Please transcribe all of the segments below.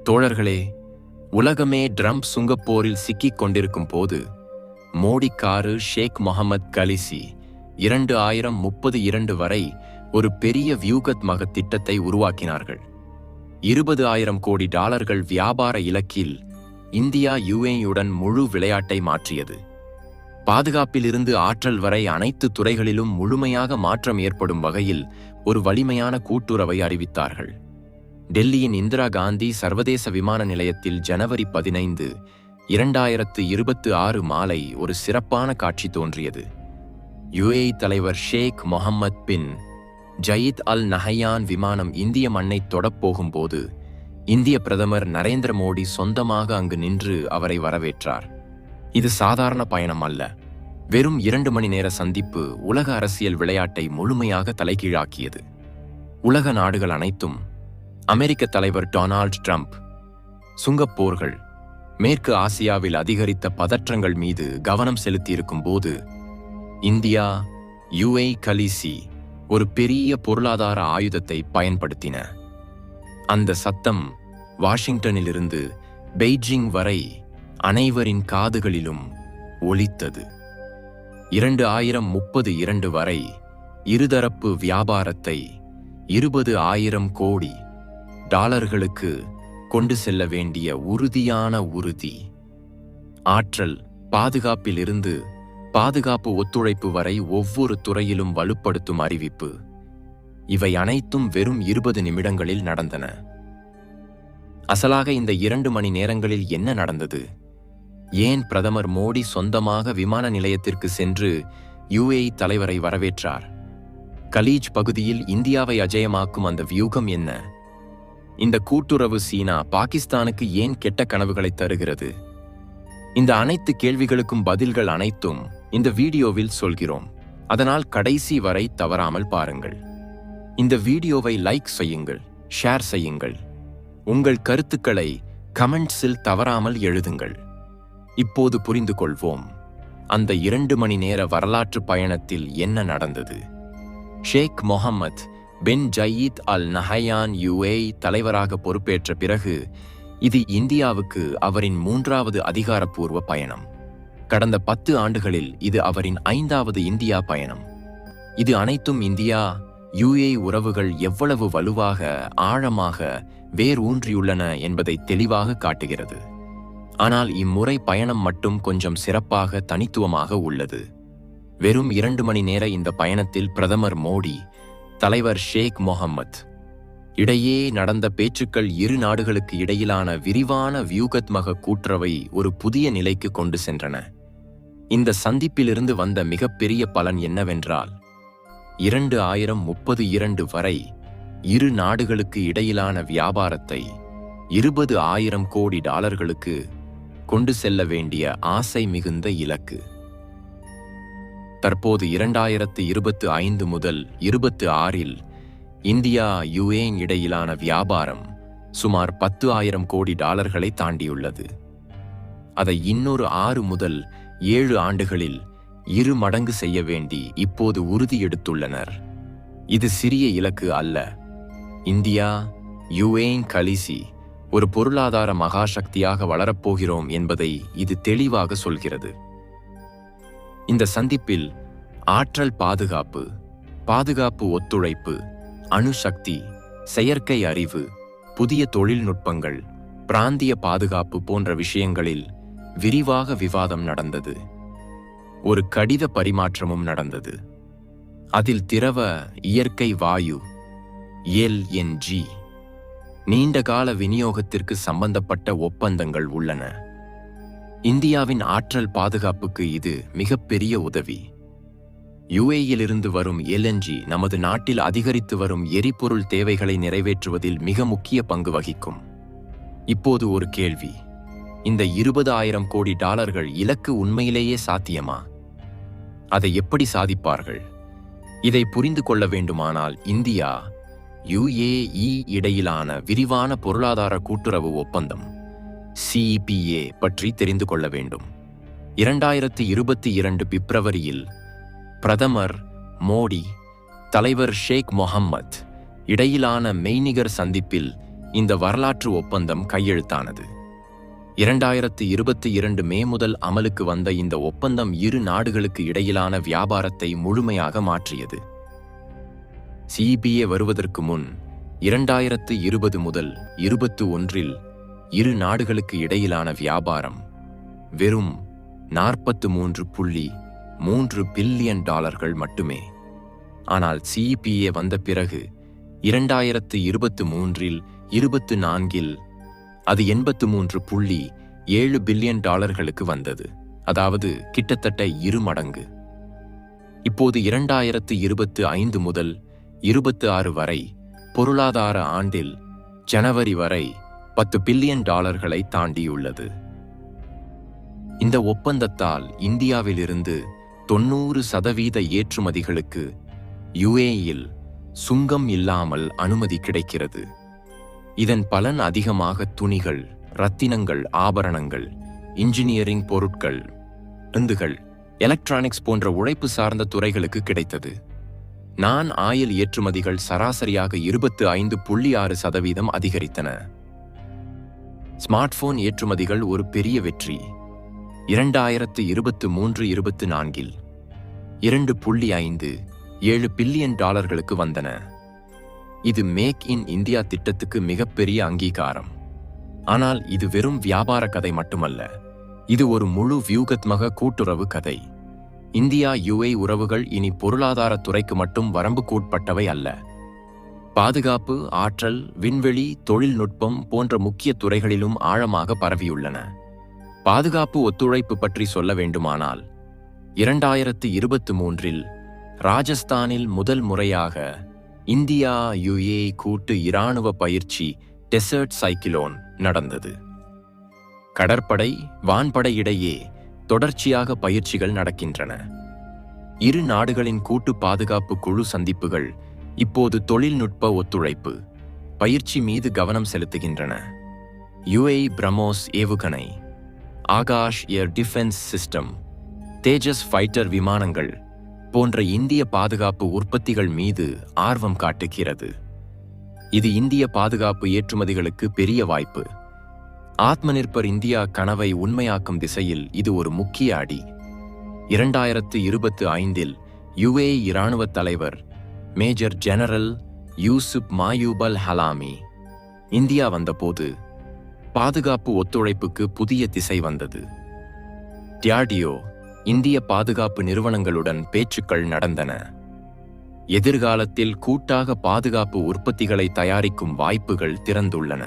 தோழர்களே, உலகமே ட்ரம்ப் சுங்கப்போரில் சிக்கிக் கொண்டிருக்கும் போது மோடிக்காரு ஷேக் முகமது கலிசி 2032 வரை ஒரு பெரிய வியூகத்மக திட்டத்தை உருவாக்கினார்கள். 20,000 கோடி டாலர்கள் வியாபார இலக்கில் இந்தியா யுஏயுடன் முழு விளையாட்டை மாற்றியது. பாதுகாப்பிலிருந்து ஆற்றல் வரை அனைத்து துறைகளிலும் முழுமையாக மாற்றம் ஏற்படும் வகையில் ஒரு வலிமையான கூட்டுறவை அறிவித்தார்கள். டெல்லியின் இந்திரா காந்தி சர்வதேச விமான நிலையத்தில் ஜனவரி 15, 2026 மாலை ஒரு சிறப்பான காட்சி தோன்றியது. யுஏஇ தலைவர் ஷேக் முகமது பின் ஜயீத் அல் நஹயான் விமானம் இந்திய மண்ணை தொடப்போகும்போது இந்திய பிரதமர் நரேந்திர மோடி சொந்தமாக அங்கு நின்று அவரை வரவேற்றார். இது சாதாரண பயணம் அல்ல. வெறும் 2 மணி நேர சந்திப்பு உலக அரசியல் விளையாட்டை முழுமையாக தலைகீழாக்கியது. உலக நாடுகள் அனைத்தும் அமெரிக்க தலைவர் டொனால்ட் ட்ரம்ப் சுங்கப்போர்கள் மேற்கு ஆசியாவில் அதிகரித்த பதற்றங்கள் மீது கவனம் செலுத்தியிருக்கும் போது இந்தியா யுஏஇ கலிசி ஒரு பெரிய பொருளாதார ஆயுதத்தை பயன்படுத்தின. அந்த சத்தம் வாஷிங்டனிலிருந்து பெய்ஜிங் வரை அனைவரின் காதுகளிலும் ஒலித்தது. 2032 வரை இருதரப்பு வியாபாரத்தை 20,000 கோடி டாலர்களுக்கு கொண்டு செல்ல வேண்டிய உறுதியான உறுதி. ஆற்றல் பாதுகாப்பிலிருந்து பாதுகாப்பு ஒத்துழைப்பு வரை ஒவ்வொரு துறையிலும் வலுப்படுத்தும் அறிவிப்பு. இவை அனைத்தும் வெறும் 20 நிமிடங்களில் நடந்தன. அசலாக இந்த 2 மணி நேரங்களில் என்ன நடந்தது? ஏன் பிரதமர் மோடி சொந்தமாக விமான நிலையத்திற்கு சென்று யுஏஇ தலைவரை வரவேற்றார்? கலீஜ் பகுதியில் இந்தியாவை அஜயமாக்கும் அந்த வியூகம் என்ன? இந்த கூட்டுறவு சீனா பாகிஸ்தானுக்கு ஏன் கெட்ட கனவுகளை தருகிறது? இந்த அனைத்து கேள்விகளுக்கும் பதில்கள் அனைத்தும் இந்த வீடியோவில் சொல்கிறோம். அதனால் கடைசி வரை தவறாமல் பாருங்கள். இந்த வீடியோவை லைக் செய்யுங்கள், ஷேர் செய்யுங்கள். உங்கள் கருத்துக்களை கமெண்ட்ஸில் தவறாமல் எழுதுங்கள். இப்போது புரிந்து கொள்வோம், அந்த 2 மணி நேர வரலாற்று பயணத்தில் என்ன நடந்தது. ஷேக் முகமது பின் ஜயீத் அல் நஹயான் யுஏஇ தலைவராக பொறுப்பேற்ற பிறகு இது இந்தியாவுக்கு அவரின் 3வது அதிகாரப்பூர்வ பயணம். கடந்த 10 ஆண்டுகளில் இது அவரின் 5வது இந்தியா பயணம். இது அனைத்தும் இந்தியா யுஏஇ உறவுகள் எவ்வளவு வலுவாக ஆழமாக வேர் ஊன்றியுள்ளன என்பதை தெளிவாக காட்டுகிறது. ஆனால் இம்முறை பயணம் மட்டும் கொஞ்சம் சிறப்பாக தனித்துவமாக உள்ளது. வெறும் 2 மணி நேர இந்த பயணத்தில் பிரதமர் மோடி, தலைவர் ஷேக் முகமது இடையே நடந்த பேச்சுக்கள் இரு நாடுகளுக்கு இடையிலான விரிவான வியூகத்மக கூட்டுறவை ஒரு புதிய நிலைக்கு கொண்டு சென்றன. இந்த சந்திப்பிலிருந்து வந்த மிகப்பெரிய பலன் என்னவென்றால் 2032 வரை இரு நாடுகளுக்கு இடையிலான வியாபாரத்தை 20,000 கோடி டாலர்களுக்கு கொண்டு செல்ல வேண்டிய ஆசை மிகுந்த இலக்கு. தற்போது 2025 முதல் 26இல் இந்தியா யுஏஇ இடையிலான வியாபாரம் சுமார் 10,000 கோடி டாலர்களை தாண்டியுள்ளது. அதை இன்னொரு 6 முதல் 7 ஆண்டுகளில் 2 மடங்கு செய்ய வேண்டி இப்போது உறுதி எடுத்துள்ளனர். இது சிறிய இலக்கு அல்ல. இந்தியா யுஏஇ கலிசி ஒரு பொருளாதார மகாசக்தியாக வளரப்போகிறோம் என்பதை இது தெளிவாக சொல்கிறது. இந்த சந்திப்பில் ஆற்றல் பாதுகாப்பு ஒத்துழைப்பு, அணுசக்தி, செயற்கை அறிவு, புதிய தொழில்நுட்பங்கள், பிராந்திய பாதுகாப்பு போன்ற விஷயங்களில் விரிவாக விவாதம் நடந்தது. ஒரு கடித பரிமாற்றமும் நடந்தது. அதில் திரவ இயற்கை வாயு LNG நீண்டகால விநியோகத்திற்கு சம்பந்தப்பட்ட ஒப்பந்தங்கள் உள்ளன. இந்தியாவின் ஆற்றல் பாதுகாப்புக்கு இது மிகப்பெரிய உதவி. யுஏஇயிலிருந்து வரும் LNG நமது நாட்டில் அதிகரித்து வரும் எரிபொருள் தேவைகளை நிறைவேற்றுவதில் மிக முக்கிய பங்கு வகிக்கும். இப்போது ஒரு கேள்வி, இந்த 20,000 கோடி டாலர்கள் இலக்கு உண்மையிலேயே சாத்தியமா? அதை எப்படி சாதிப்பார்கள்? இதை புரிந்து கொள்ள வேண்டுமானால் இந்தியா யுஏஇ இடையிலான விரிவான பொருளாதார கூட்டுறவு ஒப்பந்தம் CEPA பற்றி தெரிந்து கொள்ள வேண்டும். 2022 பிப்ரவரியில் பிரதமர் மோடி, தலைவர் ஷேக் முகமது இடையிலான மெய்நிகர் சந்திப்பில் இந்த வரலாற்று ஒப்பந்தம் கையெழுத்தானது. 2022 மே முதல் அமலுக்கு வந்த இந்த ஒப்பந்தம் இரு நாடுகளுக்கு இடையிலான வியாபாரத்தை முழுமையாக மாற்றியது. சிபிஏ வருவதற்கு முன் 2020 முதல் 21 இரு நாடுகளுக்கு இடையிலான வியாபாரம் வெறும் $43.3 பில்லியன் மட்டுமே. ஆனால் சிபிஏ வந்த பிறகு 2023 24 அது $83.7 பில்லியன் வந்தது. அதாவது கிட்டத்தட்ட 2 மடங்கு. இப்போது 2025 முதல் 26 வரை பொருளாதார ஆண்டில் ஜனவரி வரை $10 பில்லியன் தாண்டியுள்ளது. இந்த ஒப்பந்தத்தால் இந்தியாவிலிருந்து 90% ஏற்றுமதிகளுக்கு யுஏஇயில் சுங்கம் இல்லாமல் அனுமதி கிடைக்கிறது. இதன் பலன் அதிகமாக துணிகள், ரத்தினங்கள், ஆபரணங்கள், இன்ஜினியரிங் பொருட்கள், மருந்துகள், எலக்ட்ரானிக்ஸ் போன்ற உழைப்பு சார்ந்த துறைகளுக்கு கிடைத்தது. நான் ஆயில் ஏற்றுமதிகள் சராசரியாக 25.6% அதிகரித்தன. ஸ்மார்ட் போன் ஏற்றுமதிகள் ஒரு பெரிய வெற்றி. 2023-24 $2.57 பில்லியன் வந்தன. இது மேக் இன் இந்தியா திட்டத்துக்கு மிகப்பெரிய அங்கீகாரம். ஆனால் இது வெறும் வியாபார கதை மட்டுமல்ல, இது ஒரு முழு வியூகத்மக கூட்டுறவு கதை. இந்தியா யுஏஇ உறவுகள் இனி பொருளாதார துறைக்கு மட்டும் வரம்புக்குட்பட்டவை அல்ல. பாதுகாப்பு, ஆற்றல், விண்வெளி, தொழில்நுட்பம் போன்ற முக்கிய துறைகளிலும் ஆழமாக பரவியுள்ளன. பாதுகாப்பு ஒத்துழைப்பு பற்றி சொல்ல வேண்டுமானால் 2023 ராஜஸ்தானில் முதல் முறையாக இந்தியா யுஏஇ கூட்டு இராணுவ பயிற்சி டெசர்ட் சைக்கிளோன் நடந்தது. கடற்படை, வான்படை இடையே தொடர்ச்சியாக பயிற்சிகள் நடக்கின்றன. இரு நாடுகளின் கூட்டு பாதுகாப்பு குழு சந்திப்புகள் இப்போது தொழில்நுட்ப ஒத்துழைப்பு, பயிற்சி மீது கவனம் செலுத்துகின்றன. யுஏஇ பிரம்மோஸ் ஏவுகணை, ஆகாஷ் ஏர் டிஃபென்ஸ் சிஸ்டம், தேஜஸ் ஃபைட்டர் விமானங்கள் போன்ற இந்திய பாதுகாப்பு உற்பத்திகள் மீது ஆர்வம் காட்டுகிறது. இது இந்திய பாதுகாப்பு ஏற்றுமதிகளுக்கு பெரிய வாய்ப்பு. ஆத்மநிர்பர் இந்தியா கனவை உண்மையாக்கும் திசையில் இது ஒரு முக்கிய அடி. 2025 யுஏஇ இராணுவ தலைவர் மேஜர் ஜெனரல் யூசுப் மாயூபல் ஹலாமி இந்தியா வந்தபோது பாதுகாப்பு ஒத்துழைப்புக்கு புதிய திசை வந்தது. டிஆர்டிஓ, இந்திய பாதுகாப்பு நிறுவனங்களுடன் பேச்சுக்கள் நடந்தன. எதிர்காலத்தில் கூட்டாக பாதுகாப்பு உற்பத்திகளை தயாரிக்கும் வாய்ப்புகள் திறந்துள்ளன.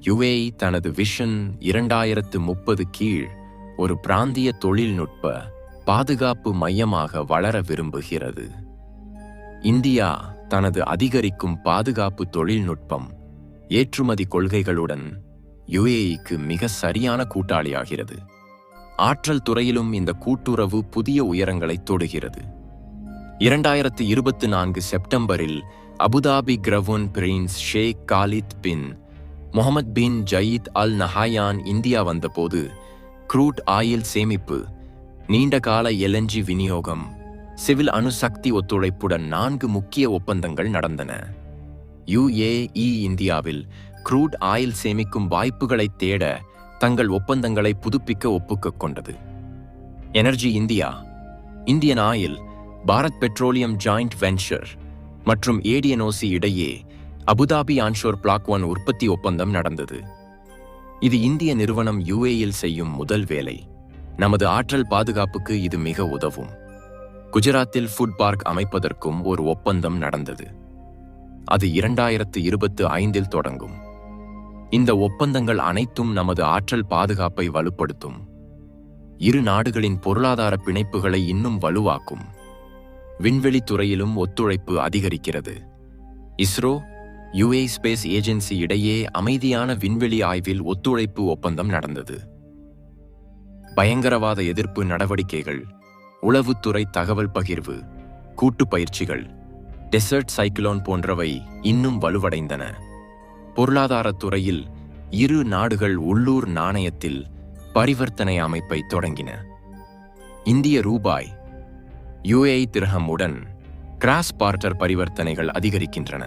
யுஏஇ தனது விஷன் 2030 கீழ் ஒரு பிராந்திய தொழில்நுட்ப பாதுகாப்பு மையமாக வளர விரும்புகிறது. இந்தியா தனது அதிகரிக்கும் பாதுகாப்பு தொழில்நுட்பம், ஏற்றுமதி கொள்கைகளுடன் யுஏஇக்கு மிக சரியான கூட்டாளியாகிறது. ஆற்றல் துறையிலும் இந்த கூட்டுறவு புதிய உயரங்களை தொடுகிறது. 2024 செப்டம்பரில் Abu Dhabi crown prince Sheikh Khalid bin Mohamed bin Zayed Al Nahyan India வந்தபோது க்ரூட் ஆயில் சேமிப்பு, நீண்டகால எல்என்ஜி விநியோகம், சிவில் அணுசக்தி ஒத்துழைப்புடன் 4 முக்கிய ஒப்பந்தங்கள் நடந்தன. யுஏஇ இந்தியாவில் க்ரூட் ஆயில் சேமிக்கும் வாய்ப்புகளை தேட தங்கள் ஒப்பந்தங்களை புதுப்பிக்க ஒப்புக்கொண்டது கொண்டது. Energy India, Indian oil, Bharat petroleum joint venture மற்றும் ஏடிஎன்ஓசி இடையே அபுதாபி ஆன்ஷோர் பிளாக் 1 உற்பத்தி ஒப்பந்தம் நடந்தது. இது இந்திய நிறுவனம் யுஏஇயில் செய்யும் முதல் வேலை. நமது ஆற்றல் பாதுகாப்புக்கு இது மிக உதவும். குஜராத்தில் ஃபுட் பார்க் அமைப்பதற்கும் ஒரு ஒப்பந்தம் நடந்தது. அது 2025 தொடங்கும். இந்த ஒப்பந்தங்கள் அனைத்தும் நமது ஆற்றல் பாதுகாப்பை வலுப்படுத்தும். இரு நாடுகளின் பொருளாதார பிணைப்புகளை இன்னும் வலுவாக்கும். விண்வெளி துறையிலும் ஒத்துழைப்பு அதிகரிக்கிறது. இஸ்ரோ, யுஏஇ ஸ்பேஸ் ஏஜென்சி இடையே அமைதியான விண்வெளி ஆய்வில் ஒத்துழைப்பு ஒப்பந்தம் நடந்தது. பயங்கரவாத எதிர்ப்பு நடவடிக்கைகள், உளவுத்துறை தகவல் பகிர்வு, கூட்டு பயிற்சிகள், டெசர்ட் சைக்கிளோன் போன்றவை இன்னும் வலுவடைந்தன. பொருளாதாரத் துறையில் இரு நாடுகள் உள்ளூர் நாணயத்தில் பரிவர்த்தனை அமைப்பை தொடங்கின. இந்திய ரூபாய், யுஏஇ திர்ஹம் உடன் கிராஸ் பார்ட்டர் பரிவர்த்தனைகள் அதிகரிக்கின்றன.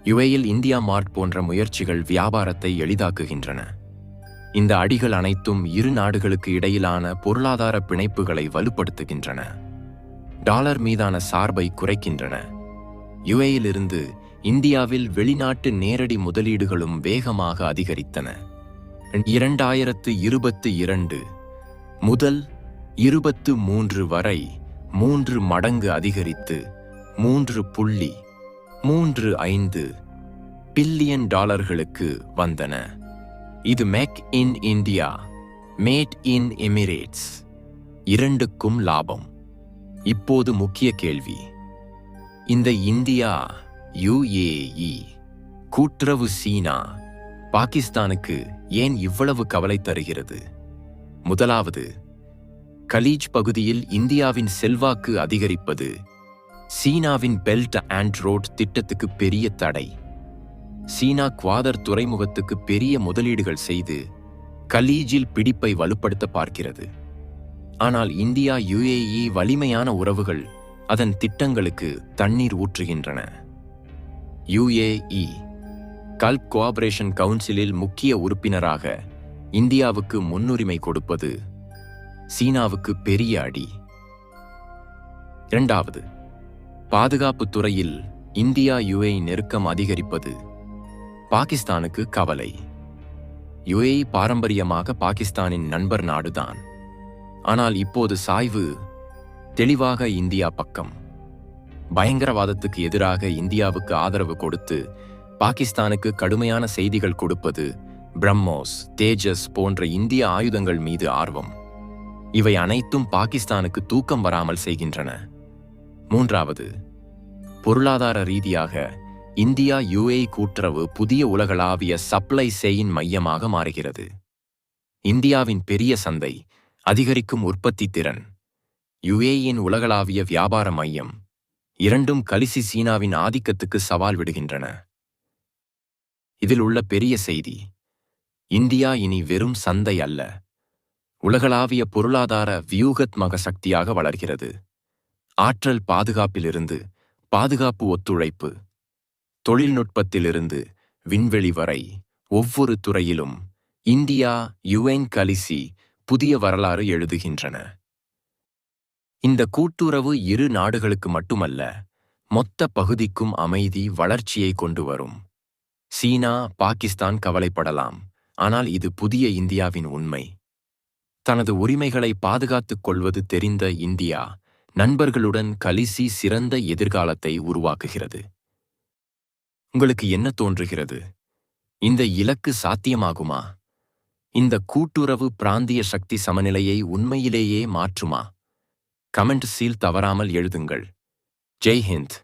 யுஏயில் இந்தியா மார்ட் போன்ற முயற்சிகள் வியாபாரத்தை எளிதாக்குகின்றன. இந்த அடிகள் அனைத்தும் இரு நாடுகளுக்கு இடையிலான பொருளாதார பிணைப்புகளை வலுப்படுத்துகின்றன. டாலர் மீதான சார்பை குறைக்கின்றன. யுஏயிலிருந்து இந்தியாவில் வெளிநாட்டு நேரடி முதலீடுகளும் வேகமாக அதிகரித்தன. 2022 முதல் 23 வரை 3 மடங்கு அதிகரித்து $3.35 பில்லியன் வந்தன. இது make in India, made in Emirates இரண்டுக்கும் லாபம். இப்போது முக்கிய கேள்வி: இந்த இந்தியா யுஏஇ கூட்டுறவு சீனா பாகிஸ்தானுக்கு ஏன் இவ்வளவு கவலை தருகிறது? முதலாவது, கலீஜ் பகுதியில் இந்தியாவின் செல்வாக்கு அதிகரிப்பது சீனாவின் பெல்ட் அண்ட் ரோட் திட்டத்துக்கு பெரிய தடை. சீனா குவாதர் துறைமுகத்துக்கு பெரிய முதலீடுகள் செய்து கலீஜில் பிடிப்பை வலுப்படுத்த பார்க்கிறது. ஆனால் இந்தியா யுஏஇ வலிமையான உறவுகள் அதன் திட்டங்களுக்கு தண்ணீர் ஊற்றுகின்றன. யுஏஇ கல்ஃப் கோஆபரேஷன் கவுன்சிலில் முக்கிய உறுப்பினராக இந்தியாவுக்கு முன்னுரிமை கொடுப்பது சீனாவுக்கு பெரிய அடி. இரண்டாவது, பாதுகாப்பு துறையில் இந்தியா யுஏஇ நெருக்கம் அதிகரிப்பது பாகிஸ்தானுக்கு கவலை. யுஏஇ பாரம்பரியமாக பாகிஸ்தானின் நண்பர் நாடுதான். ஆனால் இப்போது சாய்வு தெளிவாக இந்தியா பக்கம். பயங்கரவாதத்துக்கு எதிராக இந்தியாவுக்கு ஆதரவு கொடுத்து பாகிஸ்தானுக்கு கடுமையான செய்திகள் கொடுப்பது, பிரம்மோஸ், தேஜஸ் போன்ற இந்திய ஆயுதங்கள் மீது ஆர்வம். இவை அனைத்தும் பாகிஸ்தானுக்கு தூக்கம் வராமல் செய்கின்றன. மூன்றாவது, பொருளாதார ரீதியாக இந்தியா யுஏஇ கூட்டுறவு புதிய உலகளாவிய சப்ளை செயின் மையமாக மாறுகிறது. இந்தியாவின் பெரிய சந்தை, அதிகரிக்கும் உற்பத்தி திறன், யுஏஇயின் உலகளாவிய வியாபார மையம் இரண்டும் கலிசி சீனாவின் ஆதிக்கத்துக்கு சவால் விடுகின்றன. இதில் உள்ள பெரிய செய்தி: இந்தியா இனி வெறும் சந்தை அல்ல, உலகளாவிய பொருளாதார வியூகத்மக சக்தியாக வளர்கிறது. ஆற்றல் பாதுகாப்பிலிருந்து பாதுகாப்பு ஒத்துழைப்பு, தொழில்நுட்பத்திலிருந்து விண்வெளி வரை ஒவ்வொரு துறையிலும் இந்தியா யுஎன் கலிசி புதிய வரலாறு எழுதுகின்றன. இந்த கூட்டுறவு இரு நாடுகளுக்கு மட்டுமல்ல, மொத்த பகுதிக்கும் அமைதி, வளர்ச்சியை கொண்டு வரும். சீனா, பாகிஸ்தான் கவலைப்படலாம், ஆனால் இது புதிய இந்தியாவின் உண்மை. தனது உரிமைகளை பாதுகாத்துக் கொள்வது தெரிந்த இந்தியா நண்பர்களுடன் கலிசி சிறந்த எதிர்காலத்தை உருவாக்குகிறது. உங்களுக்கு என்ன தோன்றுகிறது? இந்த இலக்கு சாத்தியமாகுமா? இந்த கூட்டுறவு பிராந்திய சக்தி சமநிலையை உண்மையிலேயே மாற்றுமா? கமெண்ட் சீல் தவறாமல் எழுதுங்கள். ஜெய் ஹிந்த்.